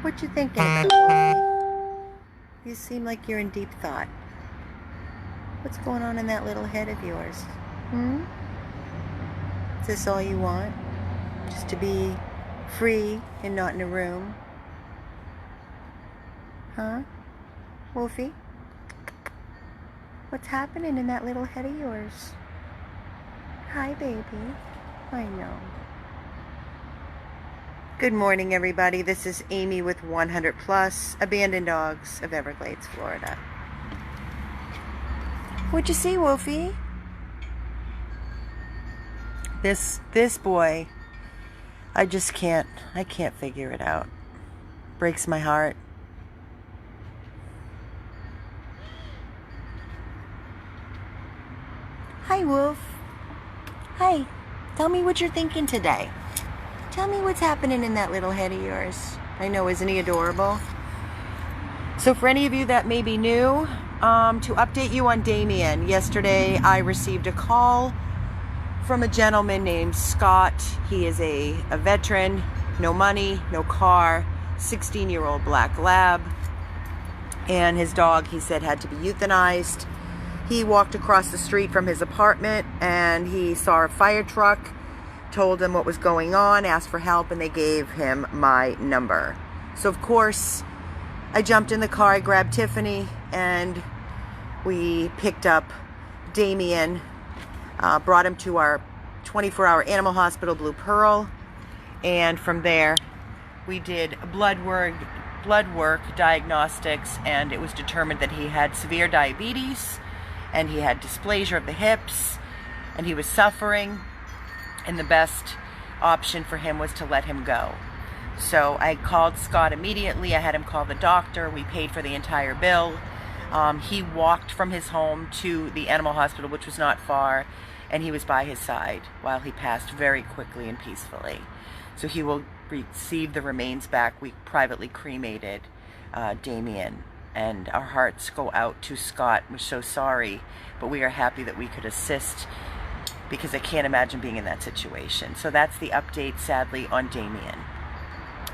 What you thinking about, Woolfie? You seem like you're in deep thought. What's going on in that little head of yours? Is this all you want? Just to be free and not in a room? Huh? Woolfie? What's happening in that little head of yours? Hi, baby. I know. Good morning, everybody. This is Amy with 100 Plus Abandoned Dogs of Everglades, Florida. What'd you see, Woolfie? This boy, I can't figure it out. Breaks my heart. Hi, Wolf. Hi. Tell me what you're thinking today. Tell me what's happening in that little head of yours. I know, isn't he adorable? So for any of you that may be new, to update you on Damien, yesterday I received a call from a gentleman named Scott. He is a veteran, no money, no car, 16-year-old black lab. And his dog, he said, had to be euthanized. He walked across the street from his apartment and he saw a fire truck, told him what was going on, asked for help, and they gave him my number. So of course, I jumped in the car, I grabbed Tiffany, and we picked up Damien, brought him to our 24-hour animal hospital, Blue Pearl, and from there we did blood work, diagnostics, and it was determined that he had severe diabetes, and he had dysplasia of the hips, and he was suffering, and the best option for him was to let him go. So I called Scott immediately. I had him call the doctor. We paid for the entire bill. He walked from his home to the animal hospital, which was not far, and he was by his side while he passed very quickly and peacefully. So he will receive the remains back. We privately cremated Damien, and our hearts go out to Scott. We're so sorry, but we are happy that we could assist, because I can't imagine being in that situation. So that's the update, sadly, on Damien.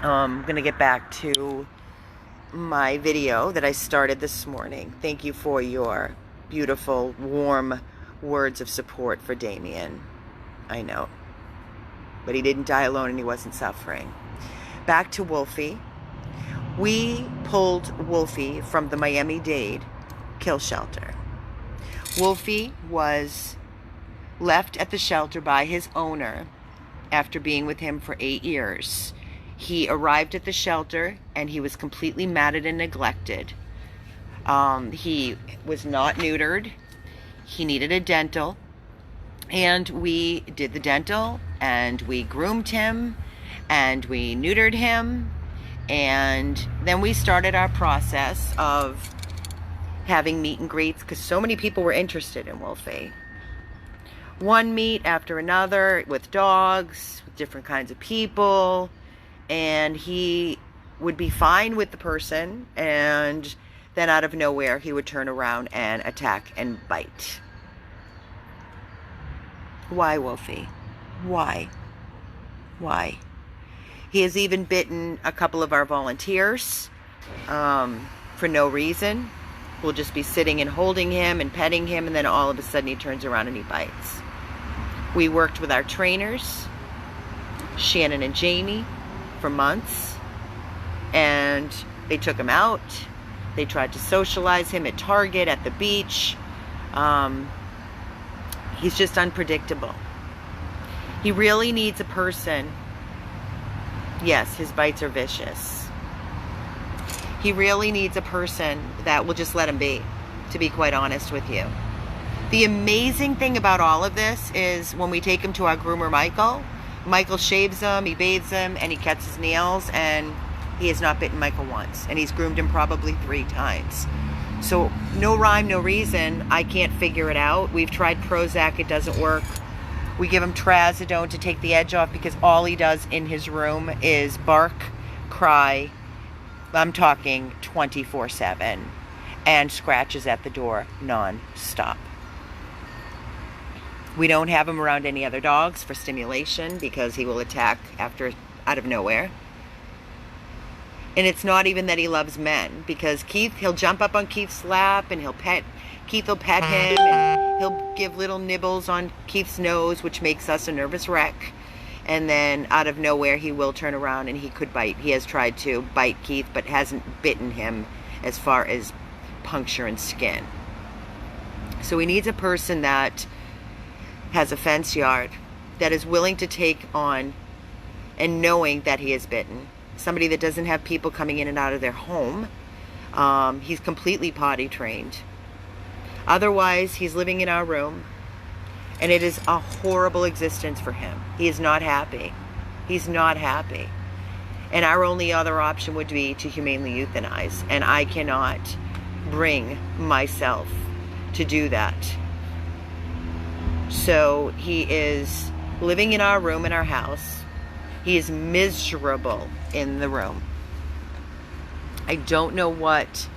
I'm going to get back to my video that I started this morning. Thank you for your beautiful, warm words of support for Damien. I know. But he didn't die alone and he wasn't suffering. Back to Woolfie. We pulled Woolfie from the Miami-Dade kill shelter. Woolfie was left at the shelter by his owner after being with him for 8 years. He arrived at the shelter and he was completely matted and neglected. He was not neutered. He needed a dental, and we did the dental, and we groomed him, and we neutered him, and then we started our process of having meet and greets, because so many people were interested in Woolfie. One meet after another with dogs, with different kinds of people, and he would be fine with the person, and then out of nowhere he would turn around and attack and bite. Why, Woolfie? Why? Why? He has even bitten a couple of our volunteers for no reason. We'll just be sitting and holding him and petting him, and then all of a sudden he turns around and he bites. We worked with our trainers, Shannon and Jamie, for months, and they took him out. They tried to socialize him at Target, at the beach. He's just unpredictable. He really needs a person. Yes, his bites are vicious. He really needs a person that will just let him be, to be quite honest with you. The amazing thing about all of this is when we take him to our groomer, Michael shaves him, he bathes him, and he cuts his nails, and he has not bitten Michael once, and he's groomed him probably 3 times. So no rhyme, no reason. I can't figure it out. We've tried Prozac, it doesn't work. We give him trazodone to take the edge off, because all he does in his room is bark, cry, I'm talking 24/7, and scratches at the door non-stop. We don't have him around any other dogs for stimulation, because he will attack out of nowhere. And it's not even that he loves men, because Keith, he'll jump up on Keith's lap and Keith will pet him, and he'll give little nibbles on Keith's nose, which makes us a nervous wreck. And then out of nowhere, he will turn around and he could bite. He has tried to bite Keith, but hasn't bitten him as far as puncturing skin. So he needs a person that has a fence yard, that is willing to take on and knowing that he is bitten. Somebody that doesn't have people coming in and out of their home. He's completely potty trained. Otherwise, he's living in our room, and it is a horrible existence for him. He is not happy. He's not happy. And our only other option would be to humanely euthanize, and I cannot bring myself to do that. So he is living in our room in our house. He is miserable in the room. I don't know what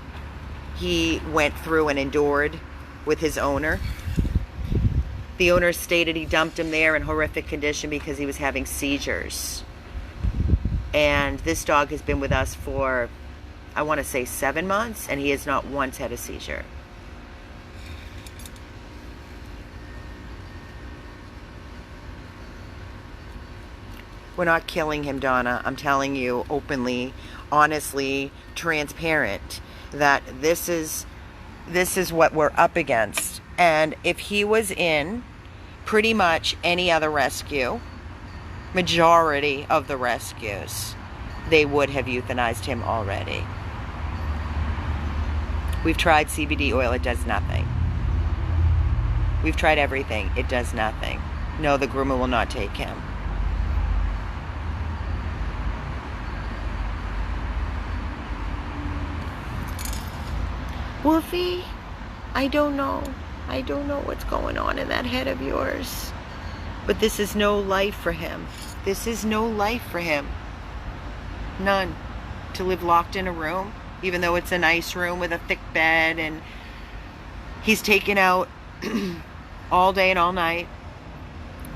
he went through and endured with his owner. The owner stated he dumped him there in horrific condition because he was having seizures. And this dog has been with us for, I want to say 7 months, and he has not once had a seizure. We're not killing him, Donna. I'm telling you openly, honestly, transparent, that this is what we're up against. And if he was in pretty much any other rescue, majority of the rescues, they would have euthanized him already. We've tried CBD oil, it does nothing. We've tried everything, it does nothing. No, the groomer will not take him. Woolfie, I don't know. I don't know what's going on in that head of yours. But this is no life for him. This is no life for him. None. To live locked in a room, even though it's a nice room with a thick bed, and he's taken out all day and all night.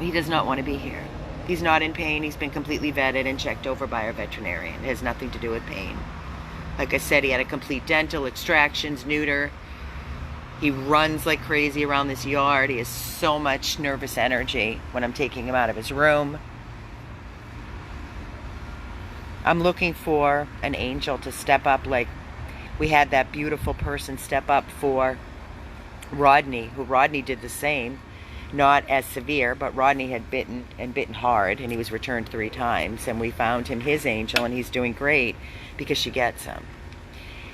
He does not want to be here. He's not in pain. He's been completely vetted and checked over by our veterinarian. It has nothing to do with pain. Like I said, he had a complete dental, extractions, neuter. He runs like crazy around this yard. He has so much nervous energy when I'm taking him out of his room. I'm looking for an angel to step up, like we had that beautiful person step up for Rodney, who Rodney did the same. Not as severe, but Rodney had bitten hard, and he was returned 3 times, and we found him his angel, and he's doing great because she gets him.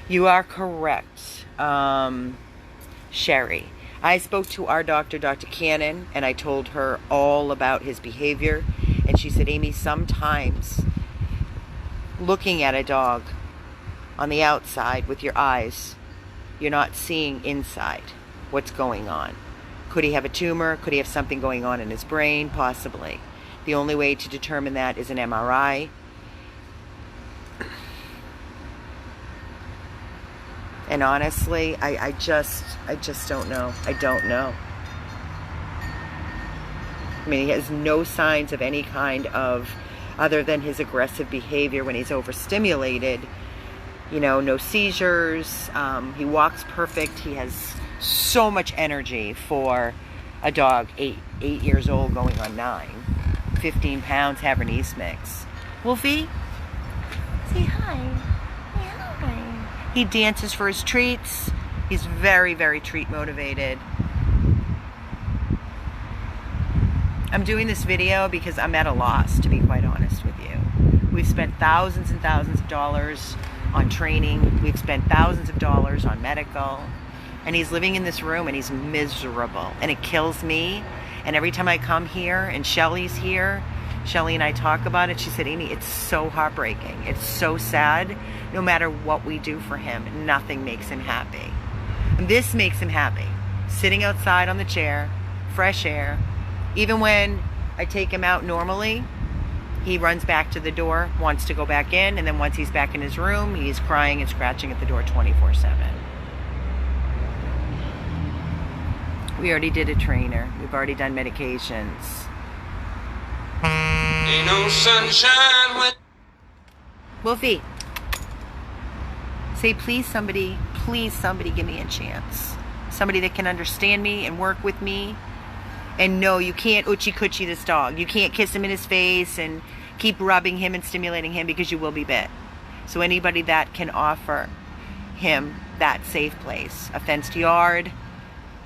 You are correct, Sherry. I spoke to our doctor, Dr. Cannon, and I told her all about his behavior, and she said, Amy, sometimes looking at a dog on the outside with your eyes, you're not seeing inside what's going on. Could he have a tumor? Could he have something going on in his brain? Possibly. The only way to determine that is an MRI. And honestly, I just don't know. I don't know. I mean, he has no signs of any kind of, other than his aggressive behavior when he's overstimulated. You know, no seizures. He walks perfect. He has so much energy for a dog 8 years old going on 9. 15 pounds Havanese mix. Woolfie, say hi. Say hi. He dances for his treats. He's very, very treat motivated. I'm doing this video because I'm at a loss, to be quite honest with you. We've spent thousands and thousands of dollars on training. We've spent thousands of dollars on medical. And he's living in this room and he's miserable. And it kills me. And every time I come here and Shelly's here, Shelly and I talk about it, she said, Amy, it's so heartbreaking. It's so sad. No matter what we do for him, nothing makes him happy. And this makes him happy. Sitting outside on the chair, fresh air. Even when I take him out normally, he runs back to the door, wants to go back in, and then once he's back in his room, he's crying and scratching at the door 24/7. We already did a trainer. We've already done medications. Ain't no sunshine when... Woolfie, Say, please somebody give me a chance. Somebody that can understand me and work with me. And no, you can't oochie-coochie this dog. You can't kiss him in his face and keep rubbing him and stimulating him, because you will be bit. So anybody that can offer him that safe place, a fenced yard,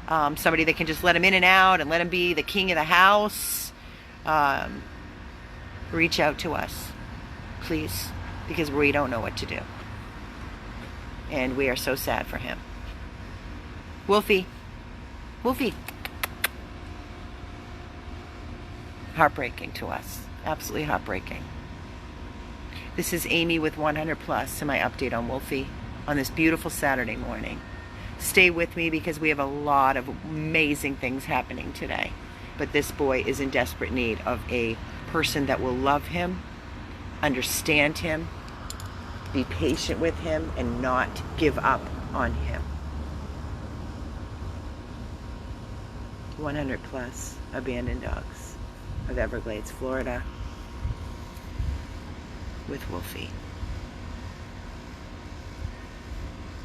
somebody that can just let him in and out and let him be the king of the house, reach out to us, please, because we don't know what to do. And we are so sad for him. Woolfie. Woolfie. Heartbreaking to us. Absolutely heartbreaking. This is Amy with 100 Plus and my update on Woolfie on this beautiful Saturday morning. Stay with me because we have a lot of amazing things happening today. But this boy is in desperate need of a person that will love him, understand him, be patient with him, and not give up on him. 100 Plus abandoned dogs of Everglades, Florida, with Woolfie.